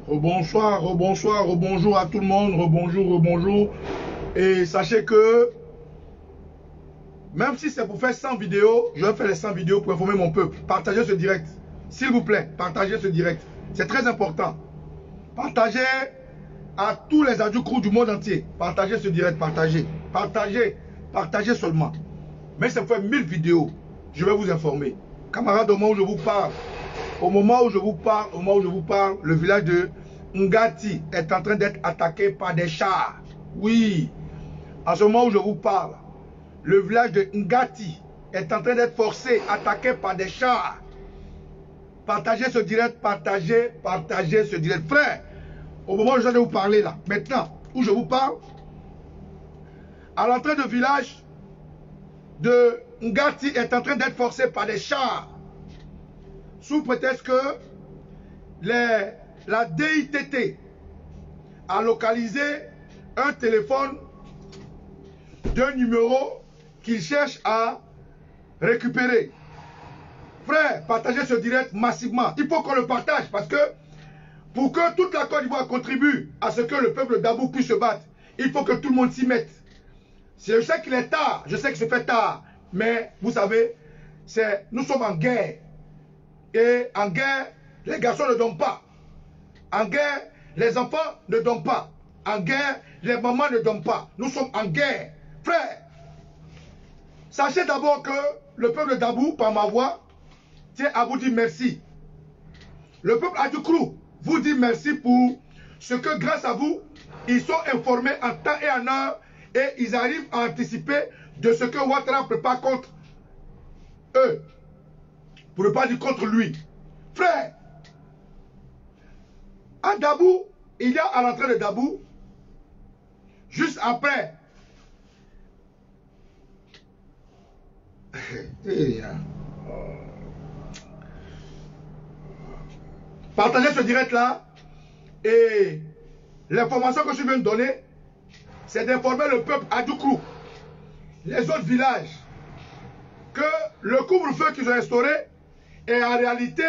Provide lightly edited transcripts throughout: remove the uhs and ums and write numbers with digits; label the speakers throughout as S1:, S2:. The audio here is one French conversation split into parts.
S1: Rebonsoir, rebonsoir, rebonjour à tout le monde, rebonjour, rebonjour. Et sachez que, même si c'est pour faire 100 vidéos, je vais faire les 100 vidéos pour informer mon peuple. Partagez ce direct. S'il vous plaît, partagez ce direct. C'est très important. Partagez à tous les adjoints du monde entier. Partagez ce direct, partagez. Partagez, partagez seulement. Mais ça fait 1000 vidéos. Je vais vous informer. Camarades, au moment où je vous parle, le village de Ngati est en train d'être attaqué par des chars. Oui, en ce moment où je vous parle, le village de Ngati est en train d'être forcé, attaqué par des chars. Partagez ce direct, partagez ce direct. Frère, au moment où je viens de vous parler là, maintenant, où je vous parle, à l'entrée du village de Ngati est en train d'être forcé par des chars. Sous prétexte que la DITT a localisé un téléphone d'un numéro qu'il cherche à récupérer. Frère, partagez ce direct massivement. Il faut qu'on le partage parce que pour que toute la Côte d'Ivoire contribue à ce que le peuple d'Abou puisse se battre, il faut que tout le monde s'y mette. Je sais qu'il est tard, je sais que c'est fait tard, mais vous savez, nous sommes en guerre. Et en guerre, les garçons ne dorment pas. En guerre, les enfants ne dorment pas. En guerre, les mamans ne dorment pas. Nous sommes en guerre. Frère, sachez d'abord que le peuple d'Abou, par ma voix, tient à vous dire merci. Le peuple Adjoukrou vous dit merci pour ce que grâce à vous, ils sont informés en temps et en heure et ils arrivent à anticiper de ce que Ouattara prépare contre eux. Pour ne pas dire contre lui. Frère, à Dabou, il y a à l'entrée de Dabou, juste après, partagez ce direct là, et l'information que je viens de donner, c'est d'informer le peuple Adjoukrou, les autres villages, que le couvre-feu qu'ils ont instauré est en réalité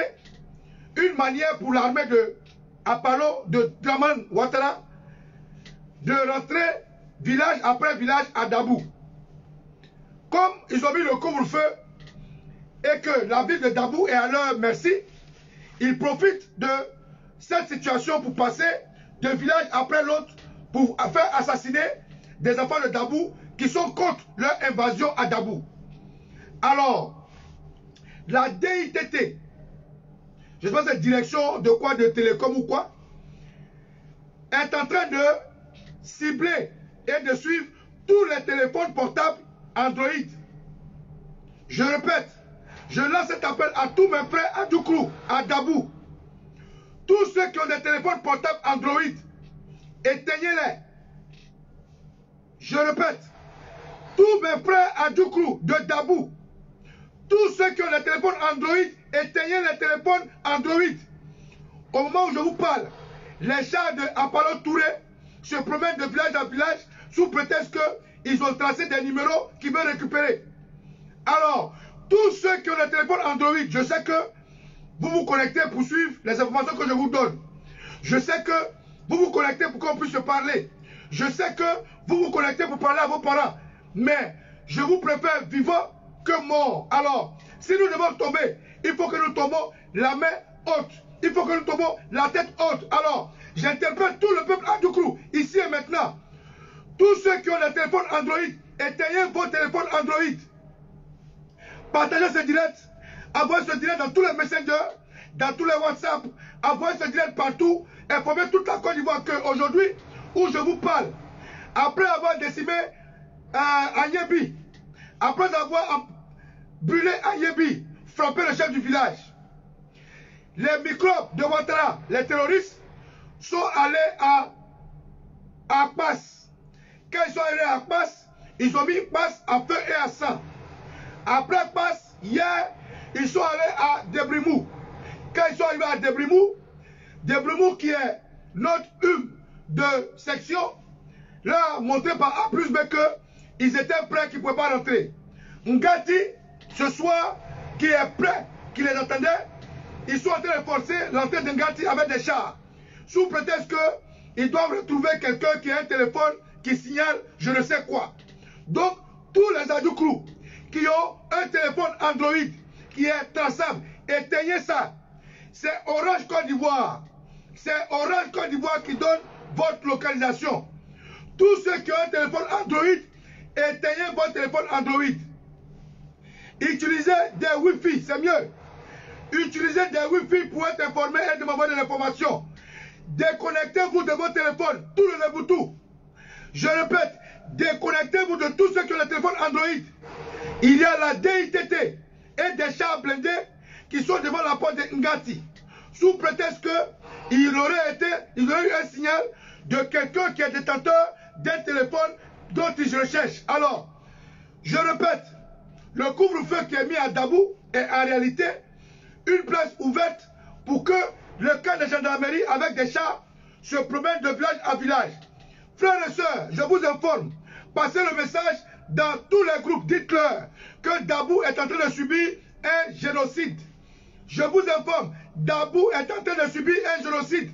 S1: une manière pour l'armée de Apollo, de Draman Ouattara, de rentrer village après village à Dabou. Comme ils ont mis le couvre-feu et que la ville de Dabou est à leur merci, ils profitent de cette situation pour passer d'un village après l'autre pour faire assassiner des enfants de Dabou qui sont contre leur invasion à Dabou. Alors, la DITT, je ne sais pas cette direction de quoi, de télécom ou quoi, est en train de cibler et de suivre tous les téléphones portables Android. Je répète, je lance cet appel à tous mes frères à Adjoukrou, à Dabou. Tous ceux qui ont des téléphones portables Android, éteignez-les. Je répète, tous mes frères à Adjoukrou de Dabou, tous ceux qui ont des téléphones Android, éteignez les téléphones Android. Au moment où je vous parle, les chars de Apollo Touré se promènent de village en village sous prétexte qu'ils ont tracé des numéros qu'ils veulent récupérer. Alors, tous ceux qui ont des téléphones Android, je sais que vous vous connectez pour suivre les informations que je vous donne. Je sais que vous vous connectez pour qu'on puisse se parler. Je sais que vous vous connectez pour parler à vos parents. Mais je vous préfère vivant que mort. Alors, si nous devons tomber, il faut que nous tombons la main haute. Il faut que nous tombons la tête haute. Alors, j'interpelle tout le peuple Adjoukrou, ici et maintenant. Tous ceux qui ont des téléphones Android, éteignez vos téléphones Android. Partagez ce direct. Envoyez ce direct dans tous les messengers, dans tous les WhatsApp. Envoyez ce direct partout. Informez toute la Côte d'Ivoire qu'aujourd'hui, où je vous parle, après avoir décimé Agnébi, après avoir brûlé Agnébi, frappé le chef du village, les microbes de Ouattara, les terroristes, sont allés à Akpas. Quand ils sont allés à Akpas, ils ont mis Akpas à feu et à sang. Après Akpas, hier, ils sont allés à Débrimou. Quand ils sont arrivés à Débrimou qui est notre hum de section, leur a montré par A plus B qu'ils étaient prêts, qu'ils ne pouvaient pas rentrer. Ngati, ce soir, qui est prêt, qui les attendait, ils sont en train de forcer l'entrée de Ngati avec des chars. Sous prétexte qu'ils doivent retrouver quelqu'un qui a un téléphone qui signale je ne sais quoi. Donc, tous les Adjoukrou qui ont un téléphone Android qui est traçable, éteignez ça. C'est Orange Côte d'Ivoire. C'est Orange Côte d'Ivoire qui donne votre localisation. Tous ceux qui ont un téléphone Android, éteignez votre téléphone Android. Utilisez des Wi-Fi, c'est mieux. Utilisez des Wi-Fi pour être informé et de m'envoyer de l'information. Déconnectez-vous de votre téléphone, tout le Leboutou. Je répète, déconnectez-vous de tous ceux qui ont le téléphone Android. Il y a la DITT et des chars blindés qui sont devant la porte de Ngati. Sous prétexte qu'il aurait eu un signal de quelqu'un qui est détenteur d'un téléphone dont ils recherchent. Alors, je répète, le couvre-feu qui est mis à Dabou est en réalité une place ouverte pour que le camp de gendarmerie avec des chars se promène de village à village. Frères et sœurs, je vous informe, passez le message dans tous les groupes, dites-leur que Dabou est en train de subir un génocide. Je vous informe, Dabou est en train de subir un génocide.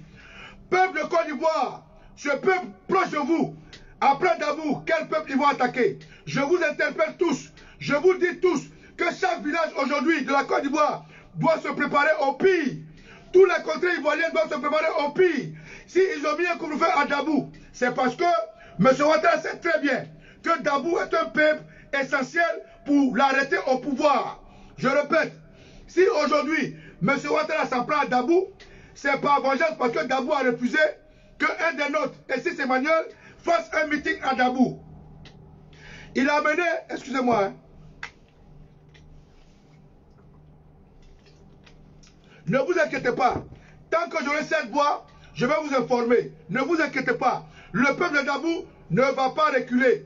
S1: Peuple de Côte d'Ivoire, ce peuple proche de vous, après Dabou, quel peuple ils vont attaquer? Je vous interpelle tous, je vous dis tous, que chaque village aujourd'hui de la Côte d'Ivoire doit se préparer au pire. Tous les contrées ivoiriennes doivent se préparer au pire. S'ils ont mis un couvre-feu à Dabou, c'est parce que M. Ouattara sait très bien que Dabou est un peuple essentiel pour l'arrêter au pouvoir. Je répète, si aujourd'hui M. Ouattara s'en prend à Dabou, c'est par vengeance parce que Dabou a refusé qu'un des nôtres, et si c'est Emmanuel, fasse un meeting à Dabou. Il a amené, excusez-moi, hein. Ne vous inquiétez pas. Tant que j'aurai cette voix, je vais vous informer. Ne vous inquiétez pas. Le peuple de Dabou ne va pas reculer.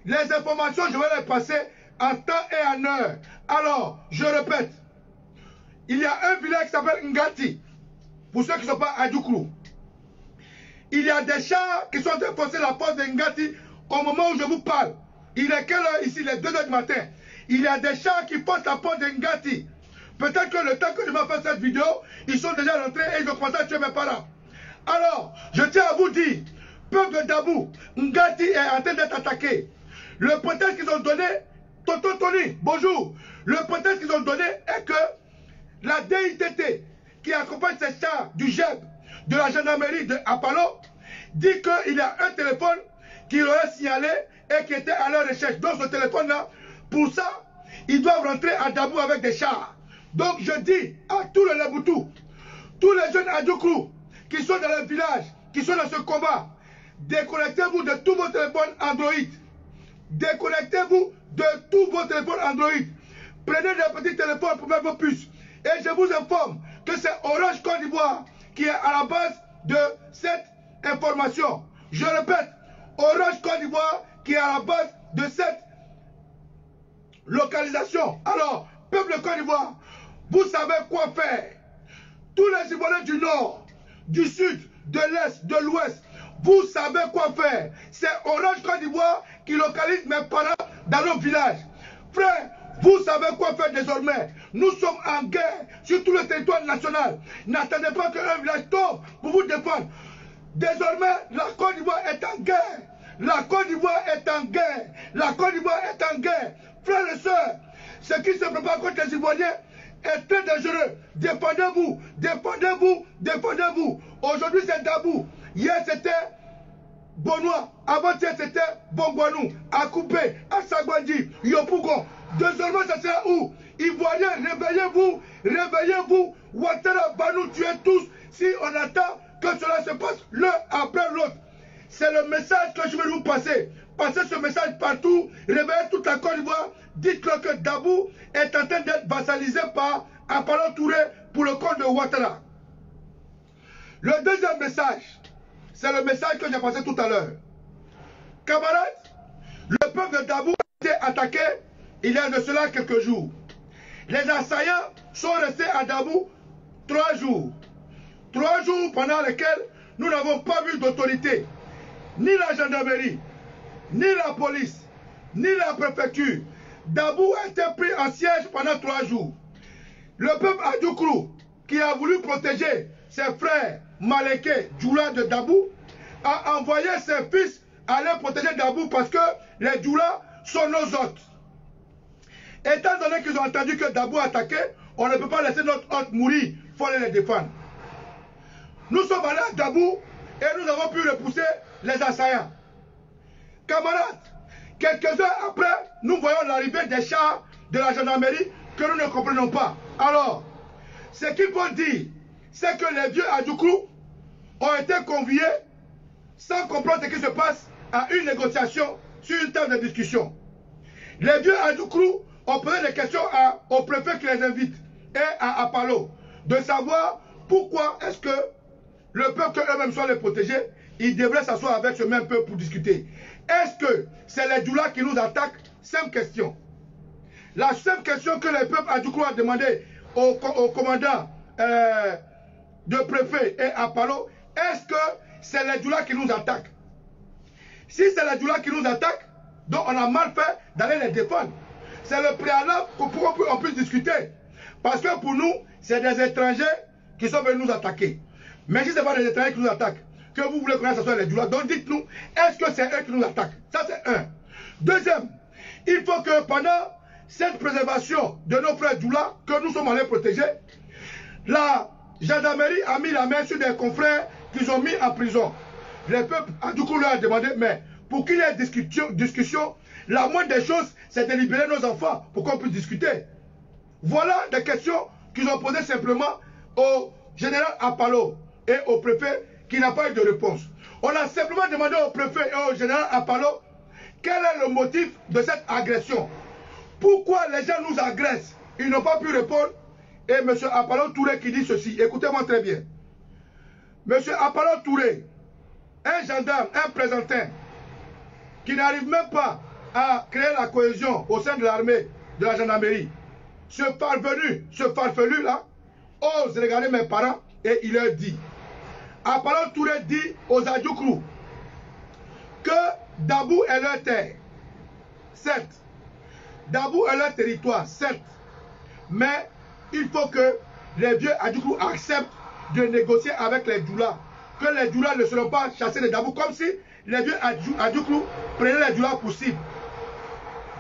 S1: Les informations, je vais les passer en temps et en heure. Alors, je répète. Il y a un village qui s'appelle Ngati. Pour ceux qui ne sont pas à Djoukrou. Il y a des chars qui sont en train de forcer la porte de Ngati au moment où je vous parle. Il est quelle heure ici? Il est 2 h du matin. Il y a des chars qui forcent la porte de Ngati. Peut-être que le temps que je vais faire cette vidéo, ils sont déjà rentrés et ils ont commencé à tuer mes parents. Alors, je tiens à vous dire, peuple de Dabou, Ngati est en train d'être attaqué. Le prétexte qu'ils ont donné, Tonton Tony, bonjour. Le prétexte qu'ils ont donné est que la DITT, qui accompagne ces chars du GEB, de la gendarmerie de Apalo, dit qu'il y a un téléphone qui aurait signalé et qui était à leur recherche. Donc ce téléphone-là, pour ça, ils doivent rentrer à Dabou avec des chars. Donc je dis à tous les Leboutou, tous les jeunes Adjoukrou qui sont dans le village, qui sont dans ce combat, déconnectez-vous de tous vos téléphones Android. Déconnectez-vous de tous vos téléphones Android. Prenez des petits téléphones pour mettre vos puces. Et je vous informe que c'est Orange Côte d'Ivoire qui est à la base de cette information. Je répète, Orange Côte d'Ivoire qui est à la base de cette localisation. Alors, peuple de Côte d'Ivoire, vous savez quoi faire. Tous les Ivoiriens du Nord, du Sud, de l'Est, de l'Ouest, vous savez quoi faire. C'est Orange Côte d'Ivoire qui localise mes parents dans nos villages. Frère, vous savez quoi faire désormais. Nous sommes en guerre sur tout le territoire national. N'attendez pas qu'un village tombe pour vous défendre. Désormais, la Côte d'Ivoire est en guerre. La Côte d'Ivoire est en guerre. La Côte d'Ivoire est en guerre. Frères et sœurs, ce qui se prépare contre les Ivoiriens est très dangereux. Défendez-vous, défendez-vous, défendez-vous. Aujourd'hui, c'est Dabou. Hier, c'était Bonois. Avant-hier, c'était Bongwanou, Akoupé, Asagwandi, Yopougon. Désormais, ça sera où? Ivoiriens, réveillez-vous, réveillez-vous. Ouattara va nous tuer tous si on attend que cela se passe l'un après l'autre. C'est le message que je vais vous passer. Passez ce message partout. Réveillez toute la Côte d'Ivoire. Dites-leur que Dabou est en train d'être vassalisé par Apalo Touré pour le compte de Ouattara. Le deuxième message, c'est le message que j'ai passé tout à l'heure. Camarades, le peuple de Dabou a été attaqué il y a de cela quelques jours. Les assaillants sont restés à Dabou 3 jours. 3 jours pendant lesquels nous n'avons pas vu d'autorité. Ni la gendarmerie, ni la police, ni la préfecture. Dabou a été pris en siège pendant 3 jours. Le peuple Adjoukrou, qui a voulu protéger ses frères Maléké, Djoula de Dabou, a envoyé ses fils aller protéger Dabou parce que les Djoula sont nos hôtes. Étant donné qu'ils ont entendu que Dabou a attaqué, on ne peut pas laisser notre hôte mourir, il faut aller les défendre. Nous sommes allés à Dabou et nous avons pu repousser les assaillants. Camarades, quelques heures après, nous voyons l'arrivée des chars de la gendarmerie que nous ne comprenons pas. Alors, ce qu'il faut dire, c'est que les vieux Adjoukrou ont été conviés sans comprendre ce qui se passe à une négociation sur une table de discussion. Les vieux Adjoukrou ont posé des questions au préfet qui les invite et à Apalo de savoir pourquoi est-ce que le peuple eux-mêmes sont les protégés, ils devraient s'asseoir avec ce même peuple pour discuter. Est-ce que c'est les Djoula qui nous attaquent? Simple question. La simple question que le peuple Adjoukrou a demandé au commandant de préfet et Apalo, est-ce que c'est les Djoula qui nous attaquent? Si c'est les Djoula qui nous attaquent, donc on a mal fait d'aller les défendre. C'est le préalable pour qu'on puisse discuter. Parce que pour nous, c'est des étrangers qui sont venus nous attaquer. Mais si ce n'est pas des étrangers qui nous attaquent, que vous voulez qu'on s'assoie les Djoula, donc dites-nous, est-ce que c'est eux qui nous attaquent? Ça c'est un. Deuxième, il faut que pendant cette préservation de nos frères Djoula, que nous sommes allés protéger, la gendarmerie a mis la main sur des confrères qu'ils ont mis en prison. Le peuple Adjoukrou leur a demandé, mais pour qu'il y ait discussion, la moindre des choses, c'est de libérer nos enfants pour qu'on puisse discuter. Voilà des questions qu'ils ont posées simplement au général Apalo et au préfet qui n'a pas eu de réponse. On a simplement demandé au préfet et au général Apalo quel est le motif de cette agression. Pourquoi les gens nous agressent? Ils n'ont pas pu répondre. Et M. Apalo Touré qui dit ceci, écoutez-moi très bien. M. Apalo Touré, un gendarme, un présentin, qui n'arrive même pas à créer la cohésion au sein de l'armée, de la gendarmerie, ce farfelu là, ose regarder mes parents et il leur dit, Apalo Touré dit aux Adjoukrou que Dabou est leur terre, certes, Dabou est leur territoire, certes, mais il faut que les vieux Adjoukrou acceptent de négocier avec les Djoula, que les Djoula ne seront pas chassés de Dabou, comme si les vieux Adjoukrou prenaient les Djoula pour cible.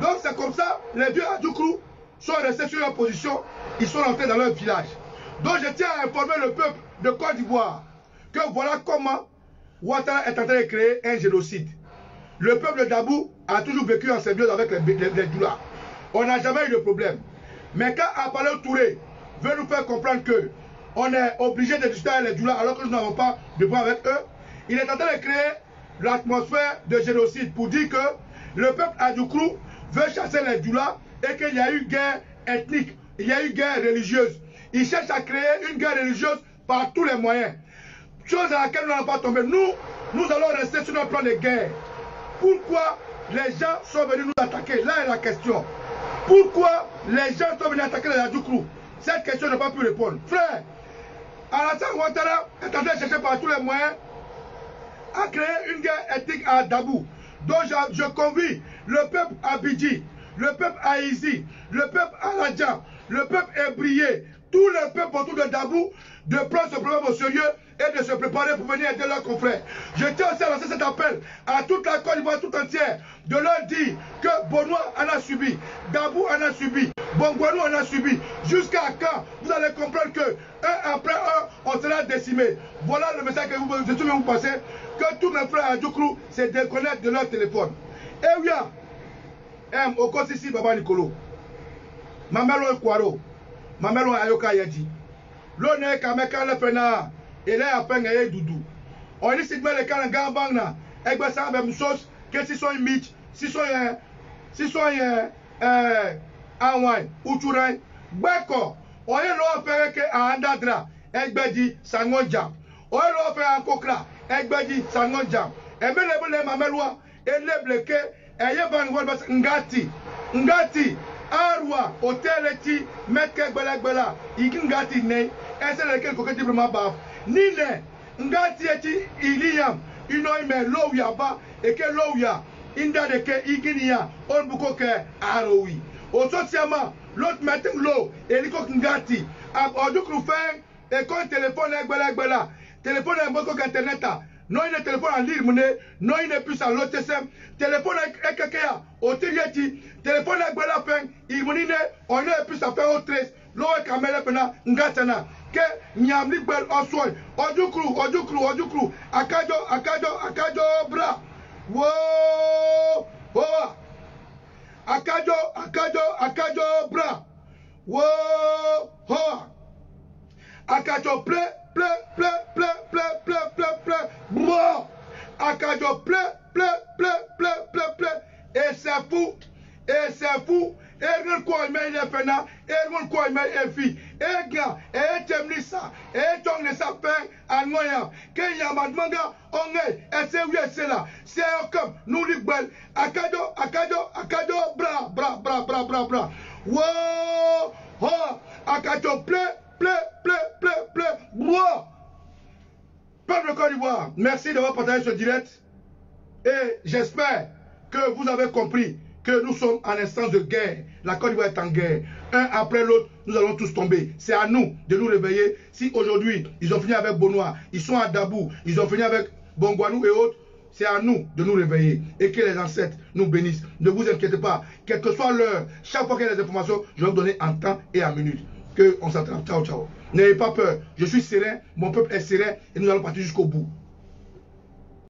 S1: Donc c'est comme ça, les vieux Adjoukrou sont restés sur leur position, ils sont rentrés dans leur village. Donc je tiens à informer le peuple de Côte d'Ivoire que voilà comment Ouattara est en train de créer un génocide. Le peuple de Dabou a toujours vécu en symbiose avec les Djoula. On n'a jamais eu de problème. Mais quand Apalo Touré veut nous faire comprendre que on est obligé de discuter avec les Djoula alors que nous n'avons pas de problème avec eux, il est en train de créer l'atmosphère de génocide pour dire que le peuple Adjoukrou veut chasser les Djoula et qu'il y a eu guerre ethnique, il y a eu guerre religieuse. Il cherche à créer une guerre religieuse par tous les moyens. Chose à laquelle nous n'allons pas tomber. Nous allons rester sur notre plan de guerre. Pourquoi les gens sont venus nous attaquer? Là est la question. Pourquoi les gens sont venus attaquer les Adjoukrou? Cette question n'a pas pu répondre. Frère, Alassane Ouattara est en train de chercher par tous les moyens à créer une guerre ethnique à Dabou. Donc je convie le peuple à Bidji, le peuple à Izi, le peuple à Ladja, le peuple Ebrié, tout le peuple autour de Dabou de prendre ce problème au sérieux et de se préparer pour venir aider leurs confrères. Je tiens aussi à lancer cet appel à toute la Côte d'Ivoire tout entière de leur dire que Bonois en a subi, Dabou en a subi, Bongouanou en a subi. Jusqu'à quand vous allez comprendre que un après un, on sera décimé. Voilà le message que je vais vous passer, que tous mes frères à Adjoukrou se déconnectent de leur téléphone. Et oui, Okosisi Baba Nicolo, Mamelo Kwaro, Mamelo Ayoka Yadi, l'honneur Kameka le Fena, et là après Ngaye Doudou. On dit si tu veux les cas Gambang na, et bien ça même chose que si sont Mitch, si sont Anwai, Uturai, Beko, on est là faire que Andadra, Egbedi, Sangonja, on est là faire un Kokra, Egbedi, Sangonja, et bien les Mamelois, et les Bleke, et Yevan Ngati, Arwa, hôtel eti, metke gbela, igingati ne, ese lequel koketi vraiment baf. Nine, ngati eti iliyam, inoime lo yaba, eke lo ya, inda de ke iginia, on buko ke arowi. Au socialement, l'autre matin l'eau, et l'iko ngati, au krufen, et quand téléphone gbela, téléphone est beaucoup internet, non il est téléphone en ligne, non il n'est plus à l'OTSM, téléphone est quelqu'un, au tirieti, téléphone est gbela fin, il monine, on est plus à faire autre chose, l'eau est caméra pena, ngatana, que nyamli bel osoi, odukru, akajo, bra, wow, wow. Akajo, bra. Wow, ho. Akajo, ple. Wow. Akajo, ple. Et c'est fou. Ergon quoi mais il est fena. Ergon quoi mais il est fi. Ega, et temlisa, et ton les sapins, à noya. Kenya madmanga, on est, et c'est là. C'est comme, nous les belles. Akajo, bra. Wow, ho, akajo, ple. Wow. Peuple de Côte d'Ivoire, merci d'avoir partagé ce direct. Et j'espère que vous avez compris que nous sommes en instance de guerre. La Côte d'Ivoire est en guerre. Un après l'autre, nous allons tous tomber. C'est à nous de nous réveiller. Si aujourd'hui, ils ont fini avec Bonois, ils sont à Dabou, ils ont fini avec Bongwanou et autres, c'est à nous de nous réveiller. Et que les ancêtres nous bénissent. Ne vous inquiétez pas. Quelle que soit l'heure, chaque fois qu'il y a des informations, je vais vous donner en temps et en minute. Que on s'attrape. Ciao. N'ayez pas peur. Je suis serein, mon peuple est serein et nous allons partir jusqu'au bout.